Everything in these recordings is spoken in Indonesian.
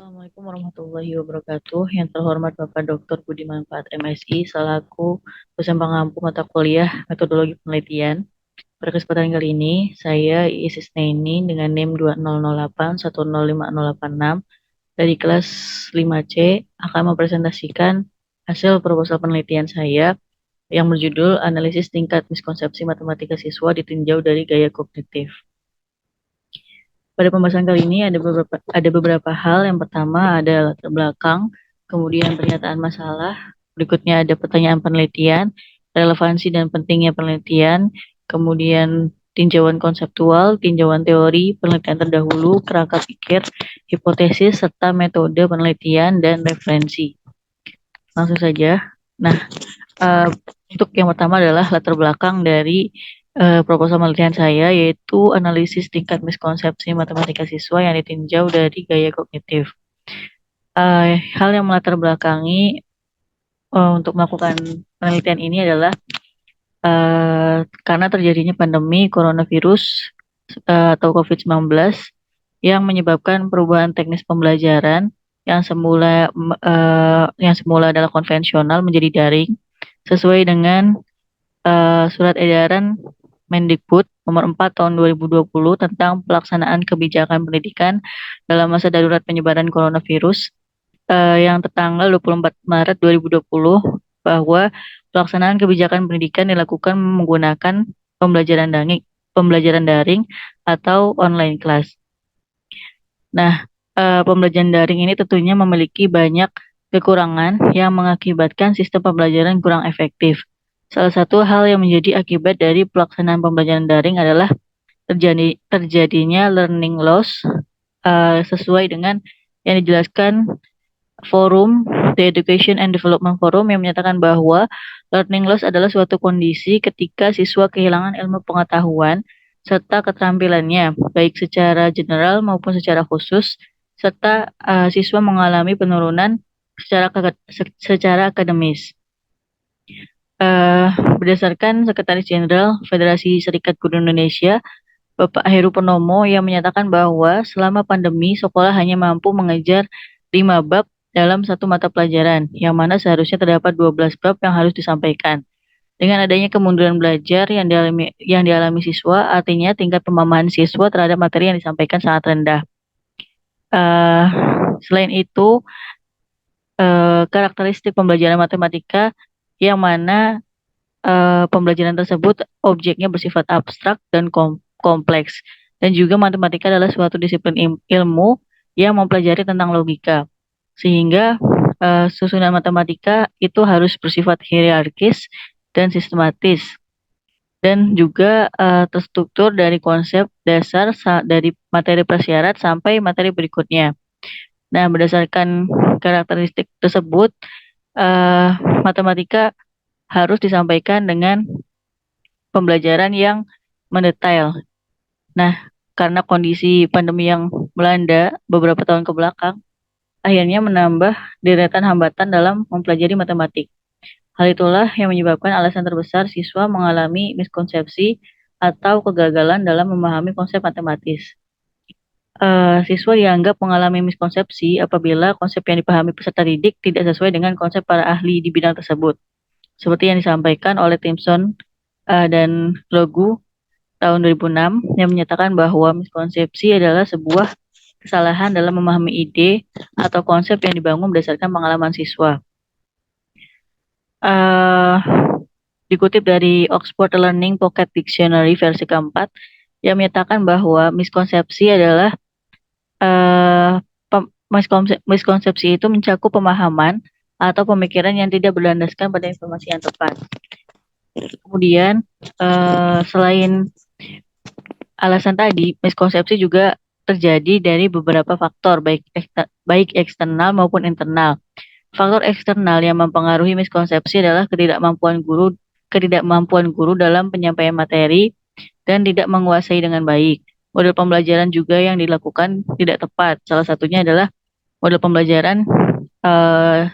Assalamualaikum warahmatullahi wabarakatuh. Yang terhormat Bapak Dr. Budi Manfaat MSI selaku dosen pengampu mata kuliah Metodologi Penelitian. Pada kesempatan kali ini, saya Iis Isnaini dengan NIM 2008105086 dari kelas 5C akan mempresentasikan hasil proposal penelitian saya yang berjudul Analisis Tingkat Miskonsepsi Matematika Siswa Ditinjau dari Gaya Kognitif. Pada pembahasan kali ini ada beberapa hal. Yang pertama ada latar belakang, kemudian pernyataan masalah, berikutnya ada pertanyaan penelitian, relevansi dan pentingnya penelitian, kemudian tinjauan konseptual, tinjauan teori, penelitian terdahulu, kerangka pikir, hipotesis, serta metode penelitian dan referensi. Langsung saja. Nah, untuk yang pertama adalah latar belakang dari proposal penelitian saya, yaitu analisis tingkat miskonsepsi matematika siswa yang ditinjau dari gaya kognitif. Hal yang melatar belakangi untuk melakukan penelitian ini adalah karena terjadinya pandemi coronavirus atau COVID-19 yang menyebabkan perubahan teknis pembelajaran yang semula adalah konvensional menjadi daring sesuai dengan Surat Edaran Mendikbud Nomor 4 Tahun 2020 tentang pelaksanaan kebijakan pendidikan dalam masa darurat penyebaran coronavirus yang tertanggal 24 Maret 2020 bahwa pelaksanaan kebijakan pendidikan dilakukan menggunakan pembelajaran daring atau online class. Nah, pembelajaran daring ini tentunya memiliki banyak kekurangan yang mengakibatkan sistem pembelajaran kurang efektif. Salah satu hal yang menjadi akibat dari pelaksanaan pembelajaran daring adalah terjadinya learning loss sesuai dengan yang dijelaskan forum The Education and Development Forum yang menyatakan bahwa learning loss adalah suatu kondisi ketika siswa kehilangan ilmu pengetahuan serta keterampilannya, baik secara general maupun secara khusus, serta siswa mengalami penurunan secara akademis. Berdasarkan Sekretaris Jenderal Federasi Serikat Guru Indonesia, Bapak Heru Purnomo, yang menyatakan bahwa selama pandemi sekolah hanya mampu mengejar 5 bab dalam satu mata pelajaran, yang mana seharusnya terdapat 12 bab yang harus disampaikan. Dengan adanya kemunduran belajar yang dialami siswa, artinya tingkat pemahaman siswa terhadap materi yang disampaikan sangat rendah. Selain itu, karakteristik pembelajaran matematika yang mana pembelajaran tersebut objeknya bersifat abstrak dan kompleks, dan juga matematika adalah suatu disiplin ilmu yang mempelajari tentang logika, sehingga susunan matematika itu harus bersifat hierarkis dan sistematis, dan juga terstruktur dari konsep dasar dari materi prasyarat sampai materi berikutnya. Nah, berdasarkan karakteristik tersebut, matematika harus disampaikan dengan pembelajaran yang mendetail. Nah, karena kondisi pandemi yang melanda beberapa tahun ke belakang, akhirnya menambah deretan hambatan dalam mempelajari matematik. Hal itulah yang menyebabkan alasan terbesar siswa mengalami miskonsepsi atau kegagalan dalam memahami konsep matematis. Siswa dianggap mengalami miskonsepsi apabila konsep yang dipahami peserta didik tidak sesuai dengan konsep para ahli di bidang tersebut. Seperti yang disampaikan oleh Timson dan Logu tahun 2006 yang menyatakan bahwa miskonsepsi adalah sebuah kesalahan dalam memahami ide atau konsep yang dibangun berdasarkan pengalaman siswa. Dikutip dari Oxford Learning Pocket Dictionary versi keempat yang menyatakan bahwa miskonsepsi adalah miskonsepsi itu mencakup pemahaman atau pemikiran yang tidak berlandaskan pada informasi yang tepat. Kemudian selain alasan tadi, miskonsepsi juga terjadi dari beberapa faktor, baik eksternal maupun internal. Faktor eksternal yang mempengaruhi miskonsepsi adalah ketidakmampuan guru dalam penyampaian materi dan tidak menguasai dengan baik. Model pembelajaran juga yang dilakukan tidak tepat. Salah satunya adalah model pembelajaran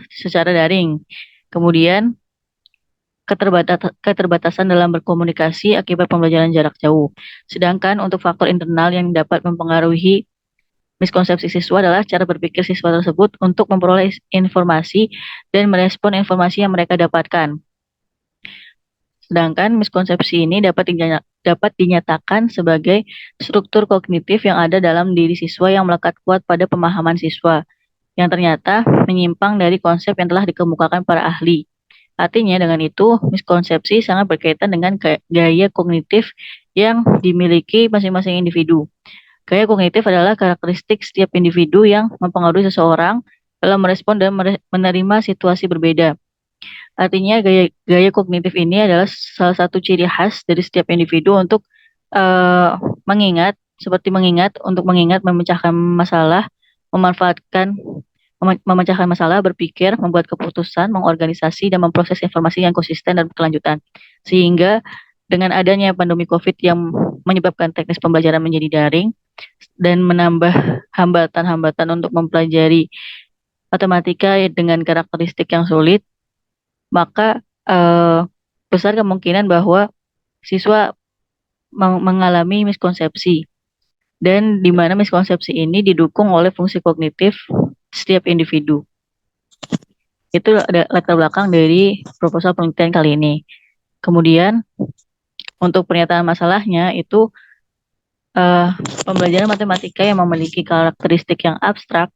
secara daring. Kemudian keterbatasan dalam berkomunikasi akibat pembelajaran jarak jauh. Sedangkan untuk faktor internal yang dapat mempengaruhi Miskonsepsi siswa adalah cara berpikir siswa tersebut untuk memperoleh informasi dan merespon informasi yang mereka dapatkan. Sedangkan miskonsepsi ini dapat dinyatakan sebagai struktur kognitif yang ada dalam diri siswa yang melekat kuat pada pemahaman siswa, yang ternyata menyimpang dari konsep yang telah dikemukakan para ahli. Artinya dengan itu, miskonsepsi sangat berkaitan dengan gaya kognitif yang dimiliki masing-masing individu. Gaya kognitif adalah karakteristik setiap individu yang mempengaruhi seseorang dalam merespon dan menerima situasi berbeda. Artinya gaya kognitif ini adalah salah satu ciri khas dari setiap individu untuk mengingat, untuk mengingat, memecahkan masalah, memanfaatkan, memecahkan masalah, berpikir, membuat keputusan, mengorganisasi, dan memproses informasi yang konsisten dan berkelanjutan. Sehingga dengan adanya pandemi COVID yang menyebabkan teknis pembelajaran menjadi daring, dan menambah hambatan-hambatan untuk mempelajari matematika dengan karakteristik yang sulit, maka besar kemungkinan bahwa siswa mengalami miskonsepsi, dan di mana miskonsepsi ini didukung oleh fungsi kognitif setiap individu. Itu ada latar belakang dari proposal penelitian kali ini. Kemudian untuk pernyataan masalahnya itu pembelajaran matematika yang memiliki karakteristik yang abstrak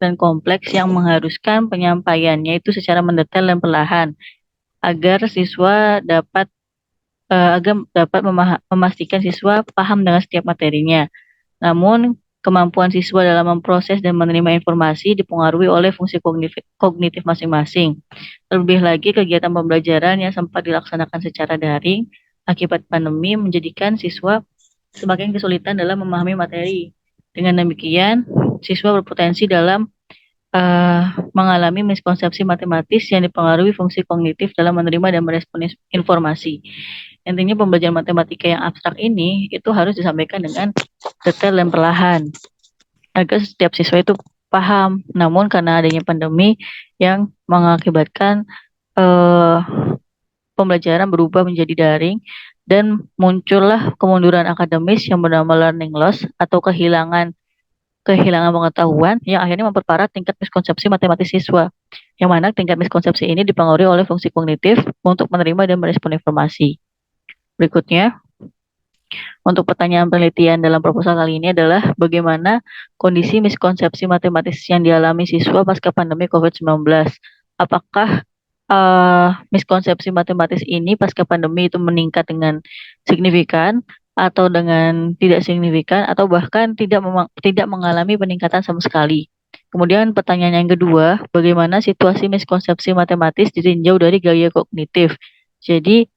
dan kompleks yang mengharuskan penyampaiannya itu secara mendetail dan perlahan agar siswa dapat memastikan siswa paham dengan setiap materinya. Namun kemampuan siswa dalam memproses dan menerima informasi dipengaruhi oleh fungsi kognitif masing-masing. Terlebih lagi kegiatan pembelajaran yang sempat dilaksanakan secara daring akibat pandemi menjadikan siswa semakin kesulitan dalam memahami materi. Dengan demikian, siswa berpotensi dalam mengalami miskonsepsi matematis yang dipengaruhi fungsi kognitif dalam menerima dan merespon informasi. Intinya pembelajaran matematika yang abstrak ini itu harus disampaikan dengan detail dan perlahan agar setiap siswa itu paham. Namun karena adanya pandemi yang mengakibatkan pembelajaran berubah menjadi daring dan muncullah kemunduran akademis yang bernama learning loss atau kehilangan pengetahuan yang akhirnya memperparah tingkat miskonsepsi matematis siswa, yang mana tingkat miskonsepsi ini dipengaruhi oleh fungsi kognitif untuk menerima dan merespon informasi. Berikutnya, untuk pertanyaan penelitian dalam proposal kali ini adalah bagaimana kondisi miskonsepsi matematis yang dialami siswa pasca pandemi COVID-19. Apakah miskonsepsi matematis ini pasca pandemi itu meningkat dengan signifikan atau dengan tidak signifikan atau bahkan tidak mengalami peningkatan sama sekali. Kemudian pertanyaan yang kedua, bagaimana situasi miskonsepsi matematis ditinjau dari gaya kognitif. Jadi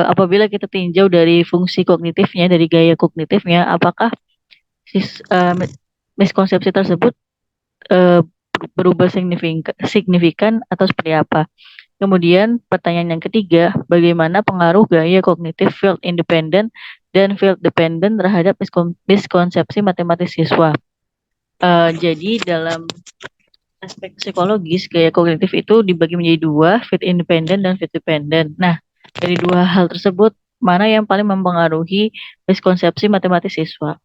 apabila kita tinjau dari fungsi kognitifnya, dari gaya kognitifnya, apakah miskonsepsi tersebut berubah signifikan atau seperti apa? Kemudian pertanyaan yang ketiga, bagaimana pengaruh gaya kognitif field independent dan field dependent terhadap miskonsepsi matematis siswa? Jadi dalam aspek psikologis, gaya kognitif itu dibagi menjadi dua, field independent dan field dependent. Nah, dari dua hal tersebut, mana yang paling mempengaruhi miskonsepsi matematis siswa?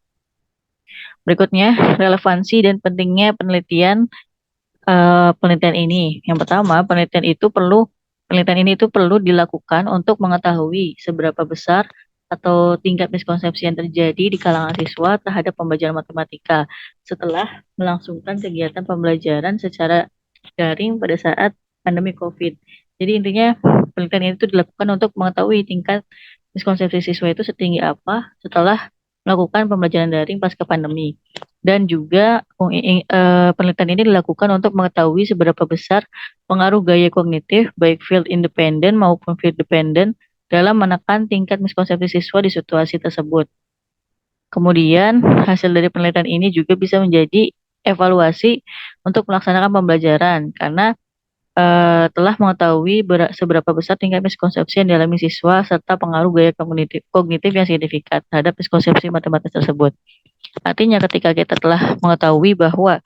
Berikutnya, relevansi dan pentingnya penelitian ini. Yang pertama, penelitian ini itu perlu dilakukan untuk mengetahui seberapa besar atau tingkat miskonsepsi yang terjadi di kalangan siswa terhadap pembelajaran matematika setelah melangsungkan kegiatan pembelajaran secara daring pada saat pandemi COVID. Jadi intinya penelitian itu dilakukan untuk mengetahui tingkat miskonsepsi siswa itu setinggi apa setelah melakukan pembelajaran daring pasca pandemi. Dan juga penelitian ini dilakukan untuk mengetahui seberapa besar pengaruh gaya kognitif baik field independent maupun field dependent dalam menekan tingkat miskonsepsi siswa di situasi tersebut. Kemudian hasil dari penelitian ini juga bisa menjadi evaluasi untuk melaksanakan pembelajaran karena telah mengetahui seberapa besar tingkat miskonsepsi yang dialami siswa serta pengaruh gaya kognitif yang signifikan terhadap miskonsepsi matematis tersebut. Artinya ketika kita telah mengetahui bahwa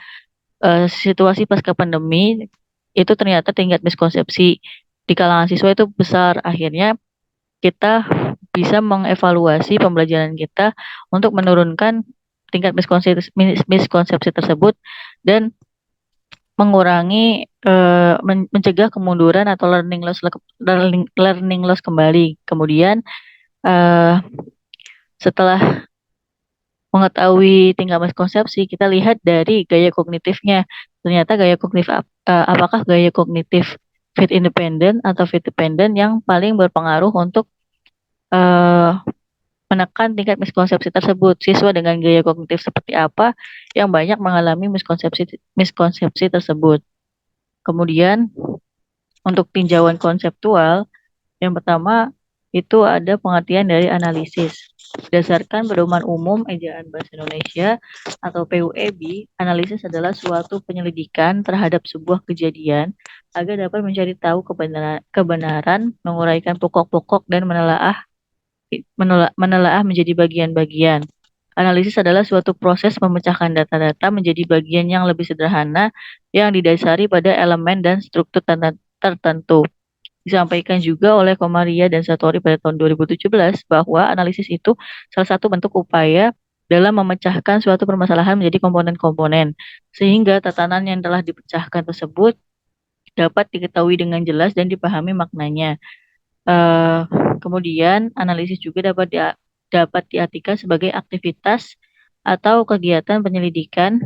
situasi pasca pandemi itu ternyata tingkat miskonsepsi di kalangan siswa itu besar, akhirnya kita bisa mengevaluasi pembelajaran kita untuk menurunkan tingkat miskonsepsi tersebut dan mengurangi mencegah kemunduran atau learning loss kembali. Kemudian setelah mengetahui tingkat miskonsepsi, kita lihat dari gaya kognitifnya. Ternyata apakah gaya kognitif fit independent atau fit dependent yang paling berpengaruh untuk menekan tingkat miskonsepsi tersebut. Siswa dengan gaya kognitif seperti apa yang banyak mengalami miskonsepsi tersebut. Kemudian untuk tinjauan konseptual, yang pertama itu ada pengertian dari analisis. Berdasarkan Pedoman Umum Ejaan Bahasa Indonesia atau PUEB, analisis adalah suatu penyelidikan terhadap sebuah kejadian agar dapat mencari tahu kebenaran, menguraikan pokok-pokok, dan menelaah menjadi bagian-bagian. Analisis adalah suatu proses memecahkan data-data menjadi bagian yang lebih sederhana yang didasari pada elemen dan struktur tertentu. Disampaikan juga oleh Komaria dan Satori pada tahun 2017 bahwa analisis itu salah satu bentuk upaya dalam memecahkan suatu permasalahan menjadi komponen-komponen, sehingga tatanan yang telah dipecahkan tersebut dapat diketahui dengan jelas dan dipahami maknanya. Kemudian analisis juga dapat diartikan sebagai aktivitas atau kegiatan penyelidikan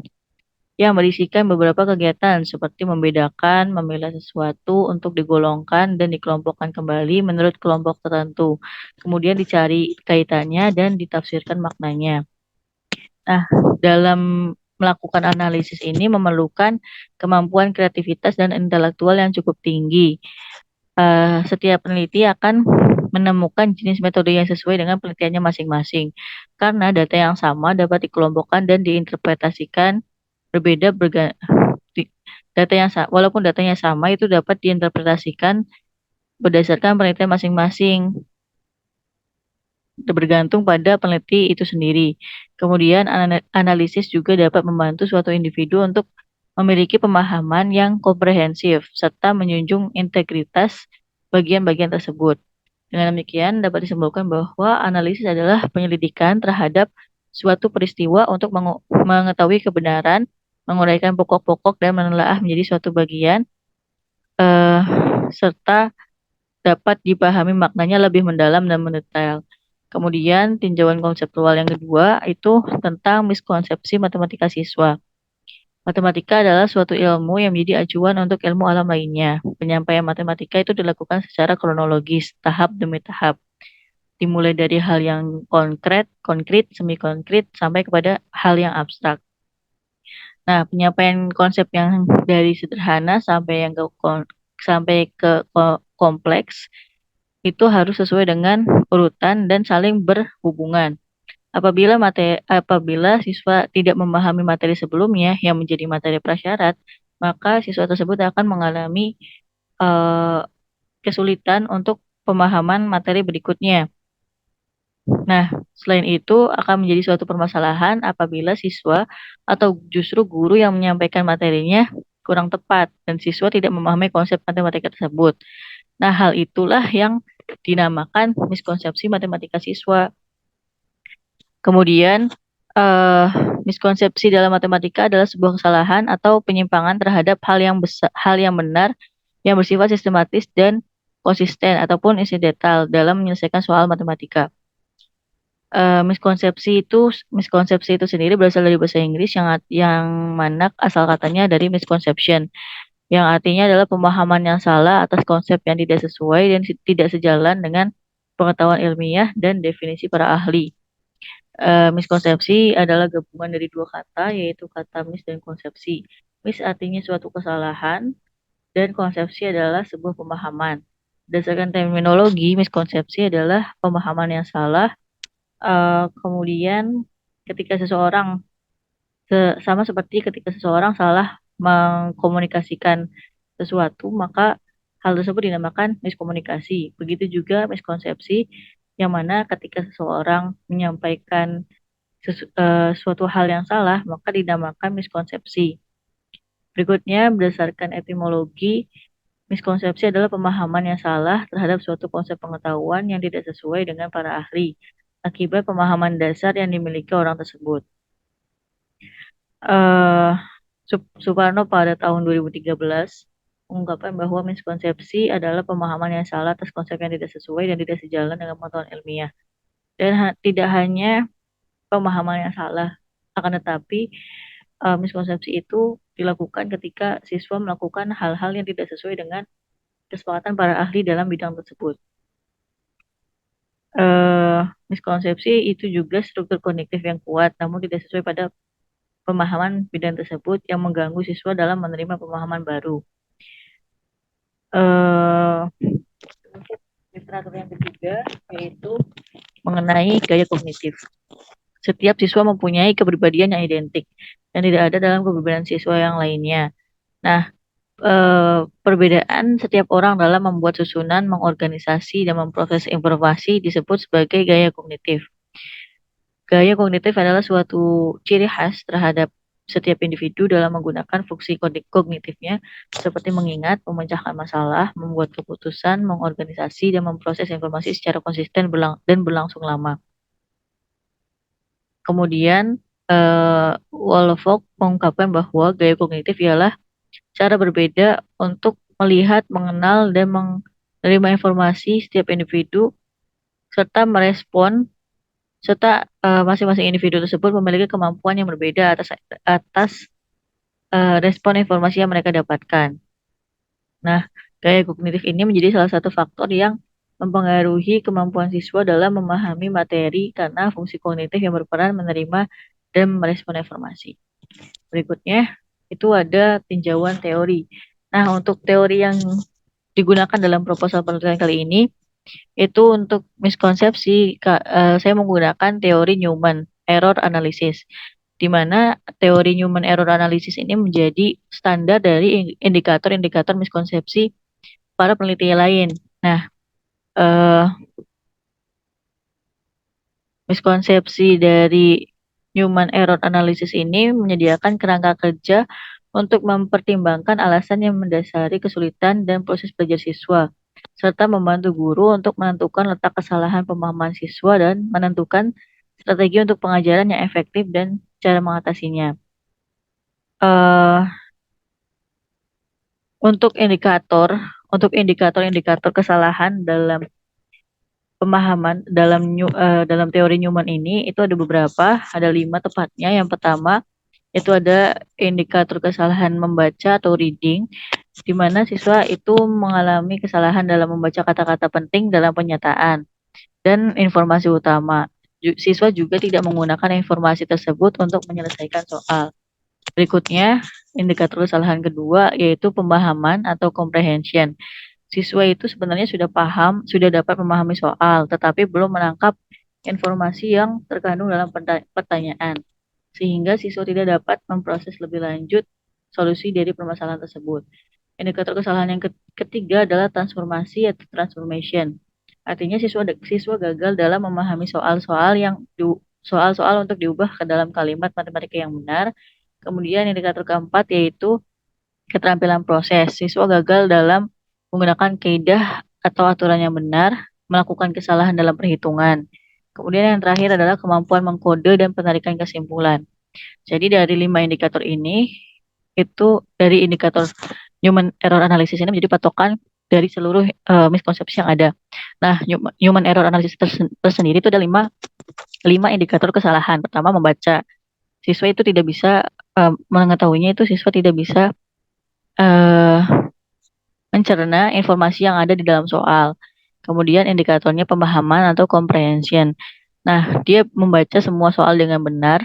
yang berisikan beberapa kegiatan seperti membedakan, memilah sesuatu untuk digolongkan dan dikelompokkan kembali menurut kelompok tertentu. Kemudian dicari kaitannya dan ditafsirkan maknanya. Nah, dalam melakukan analisis ini memerlukan kemampuan kreativitas dan intelektual yang cukup tinggi. Setiap peneliti akan menemukan jenis metode yang sesuai dengan penelitiannya masing-masing. Karena data yang sama dapat dikelompokkan dan diinterpretasikan berbeda walaupun datanya sama itu dapat diinterpretasikan berdasarkan penelitian masing-masing bergantung pada peneliti itu sendiri. Kemudian analisis juga dapat membantu suatu individu untuk memiliki pemahaman yang komprehensif serta menjunjung integritas bagian-bagian tersebut. Dengan demikian dapat disimpulkan bahwa analisis adalah penyelidikan terhadap suatu peristiwa untuk mengetahui kebenaran, menguraikan pokok-pokok dan menelaah menjadi suatu bagian serta dapat dipahami maknanya lebih mendalam dan mendetail. Kemudian tinjauan konseptual yang kedua itu tentang miskonsepsi matematika siswa. Matematika adalah suatu ilmu yang menjadi acuan untuk ilmu alam lainnya. Penyampaian matematika itu dilakukan secara kronologis, tahap demi tahap. Dimulai dari hal yang konkret, semi-konkret, sampai kepada hal yang abstrak. Nah, penyampaian konsep yang dari sederhana sampai ke kompleks itu harus sesuai dengan urutan dan saling berhubungan. Apabila siswa tidak memahami materi sebelumnya yang menjadi materi prasyarat, maka siswa tersebut akan mengalami kesulitan untuk pemahaman materi berikutnya. Nah, selain itu akan menjadi suatu permasalahan apabila siswa atau justru guru yang menyampaikan materinya kurang tepat dan siswa tidak memahami konsep matematika tersebut. Nah, hal itulah yang dinamakan miskonsepsi matematika siswa. Kemudian, miskonsepsi dalam matematika adalah sebuah kesalahan atau penyimpangan terhadap hal yang benar yang bersifat sistematis dan konsisten ataupun insidental dalam menyelesaikan soal matematika. Miskonsepsi itu sendiri berasal dari bahasa Inggris yang mana asal katanya dari misconception, yang artinya adalah pemahaman yang salah atas konsep yang tidak sesuai dan tidak sejalan dengan pengetahuan ilmiah dan definisi para ahli. Miskonsepsi adalah gabungan dari dua kata, yaitu kata mis dan konsepsi. Mis artinya suatu kesalahan, dan konsepsi adalah sebuah pemahaman. Berdasarkan terminologi, miskonsepsi adalah pemahaman yang salah. Kemudian ketika sama seperti ketika seseorang salah mengkomunikasikan sesuatu, maka hal tersebut dinamakan miskomunikasi. Begitu juga miskonsepsi, yang mana ketika seseorang menyampaikan suatu hal yang salah, maka dinamakan miskonsepsi. Berikutnya, berdasarkan etimologi, Miskonsepsi adalah pemahaman yang salah terhadap suatu konsep pengetahuan yang tidak sesuai dengan para ahli, akibat pemahaman dasar yang dimiliki orang tersebut. Eh, Suparno pada tahun 2013 mengungkapkan bahwa miskonsepsi adalah pemahaman yang salah atas konsep yang tidak sesuai dan tidak sejalan dengan pengetahuan ilmiah. Dan tidak hanya pemahaman yang salah, akan tetapi miskonsepsi itu dilakukan ketika siswa melakukan hal-hal yang tidak sesuai dengan kesepakatan para ahli dalam bidang tersebut. Miskonsepsi itu juga struktur kognitif yang kuat, namun tidak sesuai pada pemahaman bidang tersebut yang mengganggu siswa dalam menerima pemahaman baru. Literatur yang ketiga yaitu mengenai gaya kognitif. Setiap siswa mempunyai kepribadian yang identik dan tidak ada dalam kepribadian siswa yang lainnya. Nah, perbedaan setiap orang dalam membuat susunan, mengorganisasi, dan memproses informasi disebut sebagai gaya kognitif. Gaya kognitif adalah suatu ciri khas terhadap setiap individu dalam menggunakan fungsi kognitifnya seperti mengingat, memecahkan masalah, membuat keputusan, mengorganisasi, dan memproses informasi secara konsisten dan berlangsung lama. Kemudian, Wolfok mengungkapkan bahwa gaya kognitif ialah cara berbeda untuk melihat, mengenal, dan menerima informasi setiap individu serta merespon serta masing-masing individu tersebut memiliki kemampuan yang berbeda atas respon informasi yang mereka dapatkan. Nah, gaya kognitif ini menjadi salah satu faktor yang mempengaruhi kemampuan siswa dalam memahami materi karena fungsi kognitif yang berperan menerima dan merespon informasi. Berikutnya, itu ada tinjauan teori. Nah, untuk teori yang digunakan dalam proposal penelitian kali ini, itu untuk miskonsepsi, saya menggunakan teori Newman Error Analysis, di mana teori Newman Error Analysis ini menjadi standar dari indikator-indikator miskonsepsi para peneliti lain. Nah, miskonsepsi dari Newman Error Analysis ini menyediakan kerangka kerja untuk mempertimbangkan alasan yang mendasari kesulitan dan proses belajar siswa, serta membantu guru untuk menentukan letak kesalahan pemahaman siswa dan menentukan strategi untuk pengajaran yang efektif dan cara mengatasinya. Untuk indikator-indikator kesalahan dalam pemahaman dalam teori Newman ini itu ada beberapa, ada 5 tepatnya. Yang pertama itu ada indikator kesalahan membaca atau reading, di mana siswa itu mengalami kesalahan dalam membaca kata-kata penting dalam pernyataan dan informasi utama. Siswa juga tidak menggunakan informasi tersebut untuk menyelesaikan soal. Berikutnya, indikator kesalahan kedua yaitu pemahaman atau comprehension. Siswa itu sebenarnya sudah dapat memahami soal, tetapi belum menangkap informasi yang terkandung dalam pertanyaan, sehingga siswa tidak dapat memproses lebih lanjut solusi dari permasalahan tersebut. Indikator kesalahan yang ketiga adalah transformasi atau transformation. Artinya siswa gagal dalam memahami soal-soal untuk diubah ke dalam kalimat matematika yang benar. Kemudian indikator keempat yaitu keterampilan proses. Siswa gagal dalam menggunakan kaidah atau aturan yang benar, melakukan kesalahan dalam perhitungan. Kemudian yang terakhir adalah kemampuan mengkode dan penarikan kesimpulan. Jadi dari 5 indikator ini, itu dari indikator Human Error Analysis ini menjadi patokan dari seluruh miskonsepsi yang ada. Nah, Human Error Analysis tersendiri itu ada 5 indikator kesalahan. Pertama, membaca. Siswa itu tidak bisa mengetahuinya, itu siswa tidak bisa mencerna informasi yang ada di dalam soal. Kemudian indikatornya pemahaman atau comprehension. Nah, dia membaca semua soal dengan benar,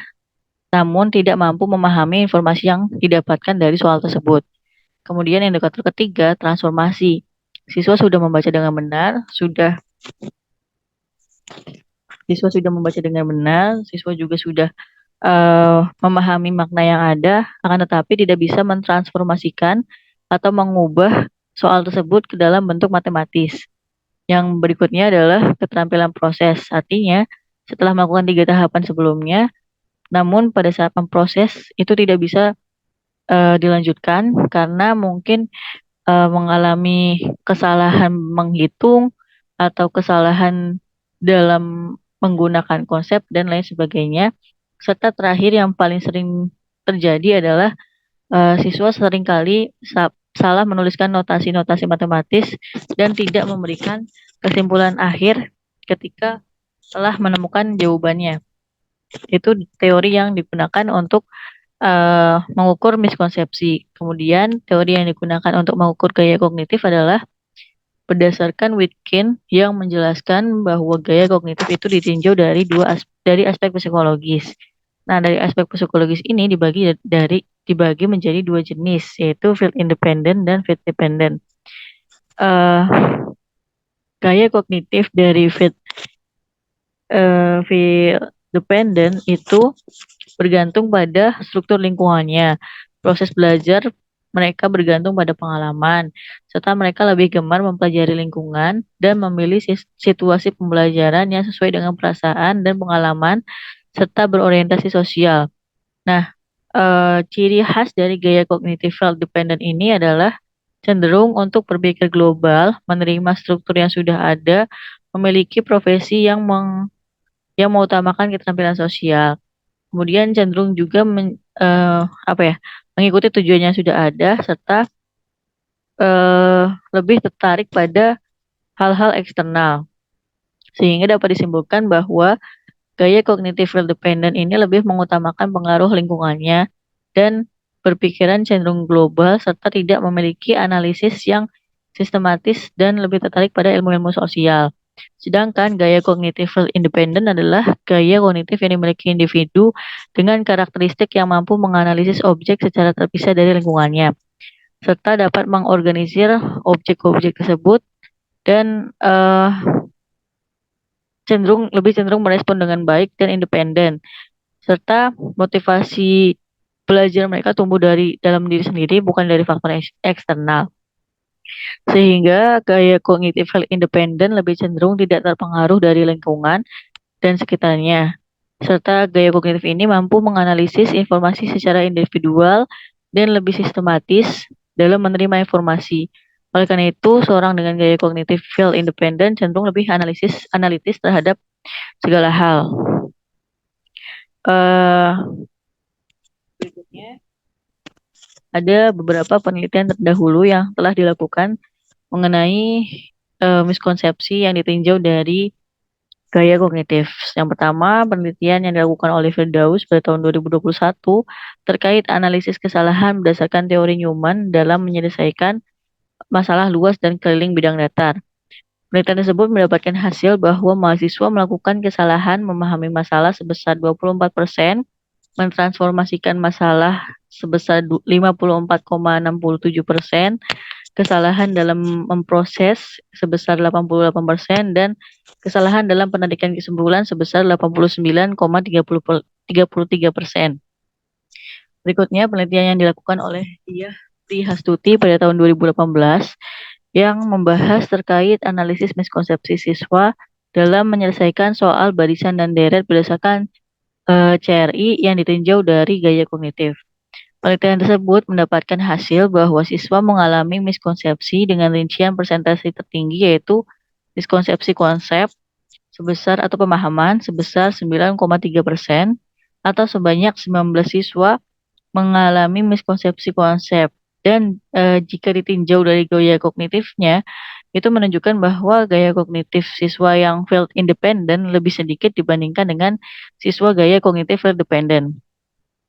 namun tidak mampu memahami informasi yang didapatkan dari soal tersebut. Kemudian indikator ketiga, transformasi. Siswa sudah membaca dengan benar, siswa juga sudah memahami makna yang ada, akan tetapi tidak bisa mentransformasikan atau mengubah soal tersebut ke dalam bentuk matematis. Yang berikutnya adalah keterampilan proses. Artinya, setelah melakukan 3 tahapan sebelumnya, namun pada saat memproses itu tidak bisa dilanjutkan karena mungkin mengalami kesalahan menghitung atau kesalahan dalam menggunakan konsep dan lain sebagainya. Serta terakhir yang paling sering terjadi adalah siswa seringkali salah menuliskan notasi-notasi matematis dan tidak memberikan kesimpulan akhir ketika telah menemukan jawabannya. Itu teori yang digunakan untuk mengukur miskonsepsi. Kemudian teori yang digunakan untuk mengukur gaya kognitif adalah berdasarkan Witkin yang menjelaskan bahwa gaya kognitif itu ditinjau dari dari aspek psikologis. Nah, dari aspek psikologis ini dibagi menjadi dua jenis, yaitu field independent dan field dependent. Uh, Gaya kognitif dari field dependent itu bergantung pada struktur lingkungannya. Proses belajar mereka bergantung pada pengalaman, serta mereka lebih gemar mempelajari lingkungan dan memilih situasi pembelajaran yang sesuai dengan perasaan dan pengalaman, serta berorientasi sosial. Nah, ciri khas dari gaya kognitif field dependent ini adalah cenderung untuk berpikir global, menerima struktur yang sudah ada, memiliki profesi yang mengutamakan keterampilan sosial. Kemudian cenderung juga mengikuti tujuan yang sudah ada serta lebih tertarik pada hal-hal eksternal. Sehingga dapat disimpulkan bahwa gaya kognitif field dependent ini lebih mengutamakan pengaruh lingkungannya dan berpikiran cenderung global serta tidak memiliki analisis yang sistematis dan lebih tertarik pada ilmu-ilmu sosial. Sedangkan gaya kognitif field independent adalah gaya kognitif yang dimiliki individu dengan karakteristik yang mampu menganalisis objek secara terpisah dari lingkungannya, serta dapat mengorganisir objek-objek tersebut dan lebih cenderung merespon dengan baik dan independen, serta motivasi belajar mereka tumbuh dari dalam diri sendiri bukan dari faktor eksternal. Sehingga gaya kognitif independen lebih cenderung tidak terpengaruh dari lingkungan dan sekitarnya. Serta gaya kognitif ini mampu menganalisis informasi secara individual dan lebih sistematis dalam menerima informasi. Oleh karena itu, seorang dengan gaya kognitif field independent cenderung lebih analitis terhadap segala hal. Berikutnya, ada beberapa penelitian terdahulu yang telah dilakukan mengenai miskonsepsi yang ditinjau dari gaya kognitif. Yang pertama, penelitian yang dilakukan oleh Firdaus pada tahun 2021 terkait analisis kesalahan berdasarkan teori Newman dalam menyelesaikan masalah luas dan keliling bidang datar. Penelitian tersebut mendapatkan hasil bahwa mahasiswa melakukan kesalahan memahami masalah sebesar 24%, mentransformasikan masalah sebesar 54,67%, kesalahan dalam memproses sebesar 88%, dan kesalahan dalam penarikan kesimpulan sebesar 89,33%. Berikutnya, penelitian yang dilakukan oleh Diah Prihastuti pada tahun 2018 yang membahas terkait analisis miskonsepsi siswa dalam menyelesaikan soal barisan dan deret berdasarkan CRI yang ditinjau dari gaya kognitif. Penelitian tersebut mendapatkan hasil bahwa siswa mengalami miskonsepsi dengan rincian persentase tertinggi, yaitu miskonsepsi konsep sebesar atau pemahaman sebesar 9,3%, atau sebanyak 19 siswa mengalami miskonsepsi konsep. Dan jika ditinjau dari gaya kognitifnya, itu menunjukkan bahwa gaya kognitif siswa yang field independent lebih sedikit dibandingkan dengan siswa gaya kognitif field dependent.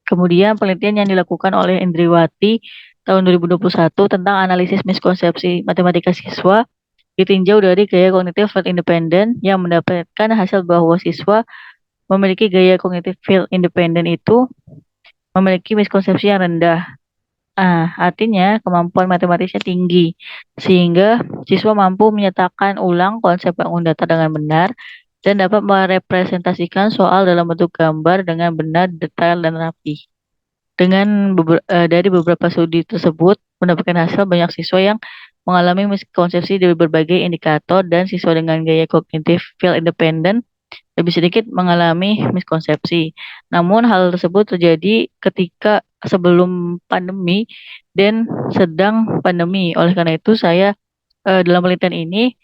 Kemudian penelitian yang dilakukan oleh Indriwati tahun 2021 tentang analisis miskonsepsi matematika siswa ditinjau dari gaya kognitif field independent yang mendapatkan hasil bahwa siswa memiliki gaya kognitif field independent itu memiliki miskonsepsi yang rendah. Artinya kemampuan matematisnya tinggi, sehingga siswa mampu menyatakan ulang konsep bangun data dengan benar dan dapat merepresentasikan soal dalam bentuk gambar dengan benar, detail, dan rapi. Dari beberapa studi tersebut mendapatkan hasil banyak siswa yang mengalami miskonsepsi dari berbagai indikator, dan siswa dengan gaya kognitif field independent lebih sedikit mengalami miskonsepsi. Namun hal tersebut terjadi ketika sebelum pandemi dan sedang pandemi. Oleh karena itu saya dalam penelitian ini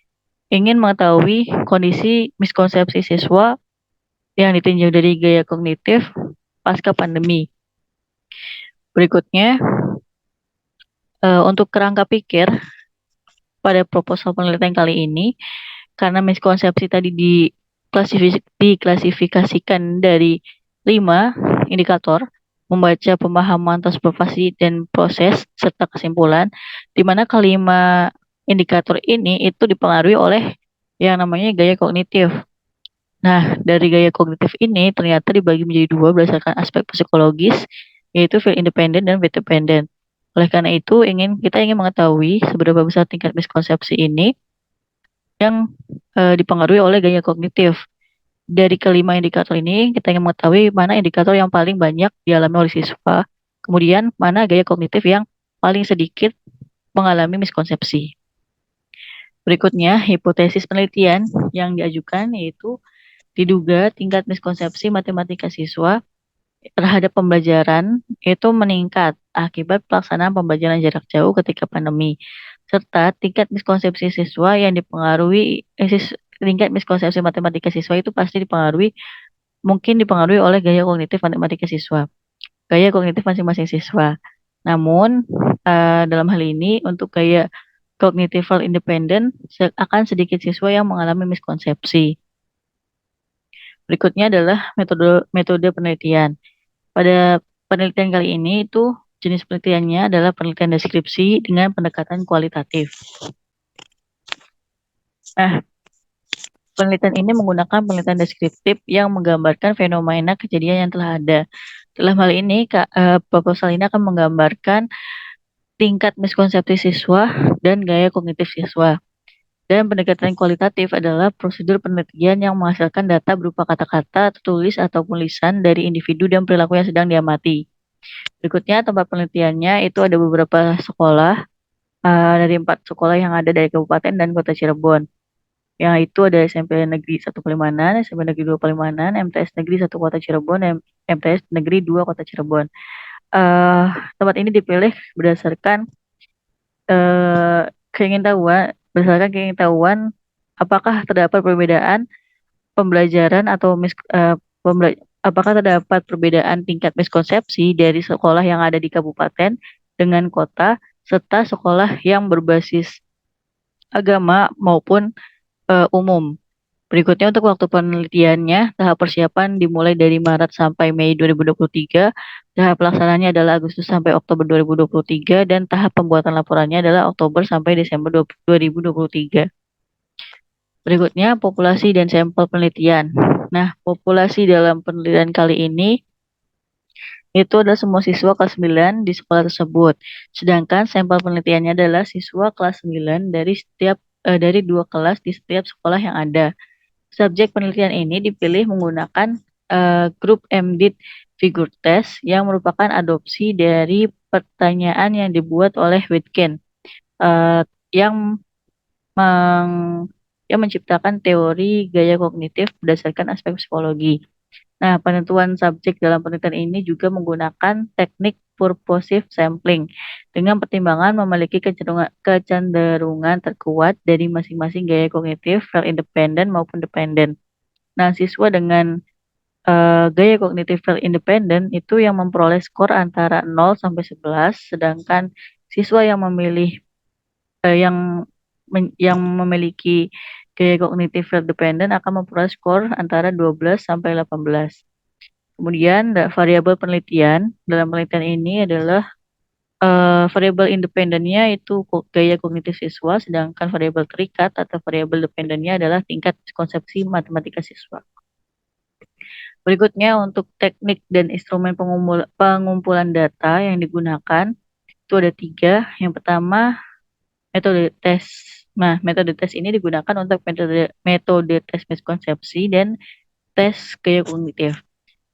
ingin mengetahui kondisi miskonsepsi siswa yang ditinjau dari gaya kognitif pasca pandemi. Berikutnya, untuk kerangka pikir pada proposal penelitian kali ini, karena miskonsepsi tadi diklasifikasikan dari 5 indikator, membaca pemahaman transformasi dan proses serta kesimpulan, di mana kelima indikator ini itu dipengaruhi oleh yang namanya gaya kognitif. Nah, dari gaya kognitif ini ternyata dibagi menjadi dua berdasarkan aspek psikologis, yaitu feel independent dan feel dependent. Oleh karena itu, kita ingin mengetahui seberapa besar tingkat miskonsepsi ini yang dipengaruhi oleh gaya kognitif. Dari kelima indikator ini, kita ingin mengetahui mana indikator yang paling banyak dialami oleh siswa, kemudian mana gaya kognitif yang paling sedikit mengalami miskonsepsi. Berikutnya, hipotesis penelitian yang diajukan yaitu diduga tingkat miskonsepsi matematika siswa terhadap pembelajaran itu meningkat akibat pelaksanaan pembelajaran jarak jauh ketika pandemi, serta tingkat miskonsepsi siswa yang tingkat miskonsepsi matematika siswa itu pasti mungkin dipengaruhi oleh gaya kognitif matematika siswa, gaya kognitif masing-masing siswa. Namun, dalam hal ini untuk gaya cognitive independent akan sedikit siswa yang mengalami miskonsepsi. Berikutnya adalah metode penelitian. Pada penelitian kali ini itu jenis penelitiannya adalah penelitian deskripsi dengan pendekatan kualitatif. Nah, penelitian ini menggunakan penelitian deskriptif yang menggambarkan fenomena kejadian yang telah ada. Dalam hal ini, proposal ini akan menggambarkan tingkat miskonsepsi siswa dan gaya kognitif siswa. Dan pendekatan kualitatif adalah prosedur penelitian yang menghasilkan data berupa kata-kata, tertulis, ataupun lisan dari individu dan perilaku yang sedang diamati. Berikutnya, tempat penelitiannya itu ada beberapa sekolah, dari 4 sekolah yang ada dari Kabupaten dan Kota Cirebon. Yang itu ada SMP Negeri 1 Palimanan, SMP Negeri 2 Palimanan, MTS Negeri 1 Kota Cirebon, dan MTS Negeri 2 Kota Cirebon. Tempat ini dipilih berdasarkan keingintahuan apakah terdapat perbedaan pembelajaran atau apakah terdapat perbedaan tingkat miskonsepsi dari sekolah yang ada di kabupaten dengan kota serta sekolah yang berbasis agama maupun umum. Berikutnya untuk waktu penelitiannya, tahap persiapan dimulai dari Maret sampai Mei 2023, tahap pelaksanaannya adalah Agustus sampai Oktober 2023, dan tahap pembuatan laporannya adalah Oktober sampai Desember 2023. Berikutnya, populasi dan sampel penelitian. Nah, populasi dalam penelitian kali ini itu adalah semua siswa kelas 9 di sekolah tersebut. Sedangkan sampel penelitiannya adalah siswa kelas 9 dari 2 kelas di setiap sekolah yang ada. Subjek penelitian ini dipilih menggunakan grup MDIT figure test yang merupakan adopsi dari pertanyaan yang dibuat oleh Witkin yang menciptakan teori gaya kognitif berdasarkan aspek psikologi. Nah, penentuan subjek dalam penelitian ini juga menggunakan teknik purposive sampling dengan pertimbangan memiliki kecenderungan terkuat dari masing-masing gaya kognitif, feel independent maupun dependent. Nah, siswa dengan gaya kognitif feel independent itu yang memperoleh skor antara 0 sampai 11, sedangkan siswa yang memiliki gaya kognitif feel dependent akan memperoleh skor antara 12 sampai 18. Kemudian variabel penelitian dalam penelitian ini adalah variabel independennya itu gaya kognitif siswa, sedangkan variabel terikat atau variabel dependennya adalah tingkat konsepsi matematika siswa. Berikutnya untuk teknik dan instrumen pengumpulan data yang digunakan itu ada 3. Yang pertama metode tes. Nah, metode tes ini digunakan untuk metode tes miskonsepsi dan tes gaya kognitif.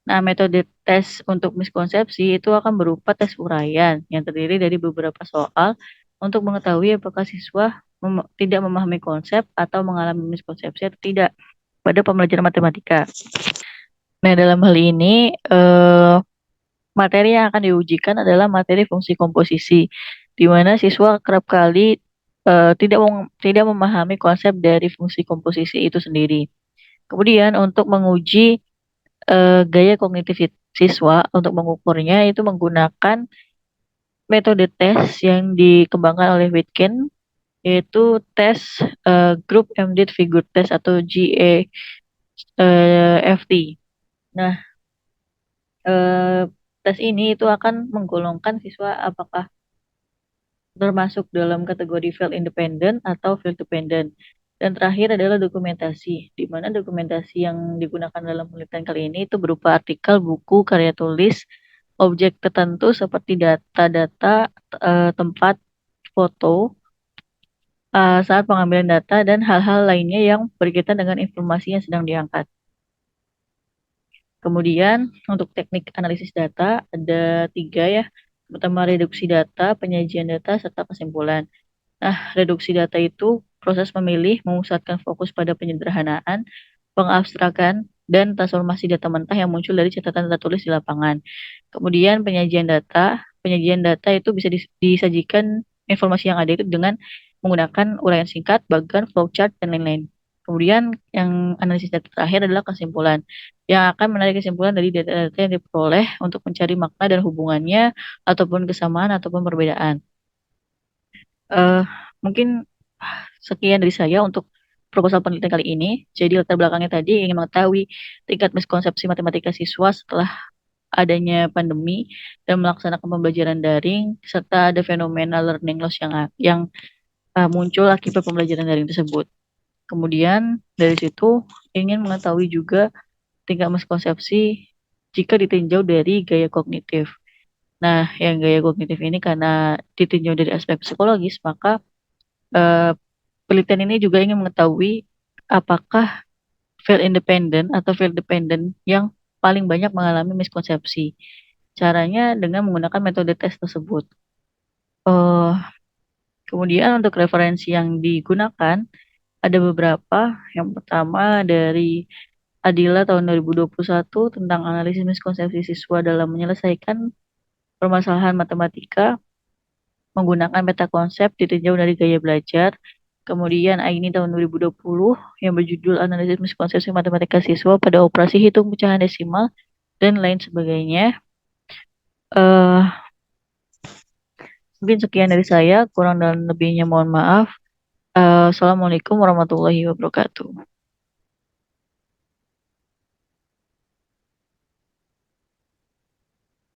Nah, metode tes untuk miskonsepsi itu akan berupa tes uraian yang terdiri dari beberapa soal untuk mengetahui apakah siswa tidak memahami konsep atau mengalami miskonsepsi atau tidak. pada pembelajaran matematika. Nah, dalam hal ini, materi yang akan diujikan adalah materi fungsi komposisi, di mana siswa kerap kali tidak memahami konsep dari fungsi komposisi itu sendiri. Kemudian untuk menguji gaya kognitif siswa untuk mengukurnya itu menggunakan metode tes yang dikembangkan oleh Witkin, yaitu tes Group Embedded Figure Test atau GAFT. Nah, eh, tes ini itu akan menggolongkan siswa apakah termasuk dalam kategori field independent atau field dependent. Dan terakhir adalah dokumentasi, di mana dokumentasi yang digunakan dalam penelitian kali ini itu berupa artikel, buku, karya tulis, objek tertentu seperti data-data, tempat, foto, saat pengambilan data, dan hal-hal lainnya yang berkaitan dengan informasi yang sedang diangkat. Kemudian untuk teknik analisis data ada 3 ya. Pertama reduksi data, penyajian data, serta kesimpulan. Nah, reduksi data itu proses memilih, memusatkan fokus pada penyederhanaan, pengabstrakan, dan transformasi data mentah yang muncul dari catatan data tulis di lapangan. Kemudian penyajian data itu bisa disajikan informasi yang ada itu dengan menggunakan uraian singkat, bagan, flowchart, dan lain-lain. Kemudian yang analisis data terakhir adalah kesimpulan, yang akan menarik kesimpulan dari data-data yang diperoleh untuk mencari makna dan hubungannya, ataupun kesamaan, ataupun perbedaan. Eh, Mungkin sekian dari saya untuk proposal penelitian kali ini. Jadi latar belakangnya tadi ingin mengetahui tingkat miskonsepsi matematika siswa setelah adanya pandemi dan melaksanakan pembelajaran daring, serta ada fenomena learning loss yang muncul akibat pembelajaran daring tersebut. Kemudian dari situ ingin mengetahui juga tingkat miskonsepsi jika ditinjau dari gaya kognitif. Nah, yang gaya kognitif ini karena ditinjau dari aspek psikologis, maka eh, penelitian ini juga ingin mengetahui apakah field independent atau field dependent yang paling banyak mengalami miskonsepsi. Caranya dengan menggunakan metode tes tersebut. Eh, Kemudian untuk referensi yang digunakan ada beberapa. Yang pertama dari Adila tahun 2021 tentang analisis miskonsepsi siswa dalam menyelesaikan permasalahan matematika menggunakan meta konsep ditinjau dari gaya belajar. Kemudian Aini tahun 2020 yang berjudul Analisis Miskonsepsi Matematika Siswa pada Operasi Hitung Pecahan Desimal dan lain sebagainya. eh Mungkin sekian dari saya, kurang dan lebihnya mohon maaf. Assalamualaikum warahmatullahi wabarakatuh.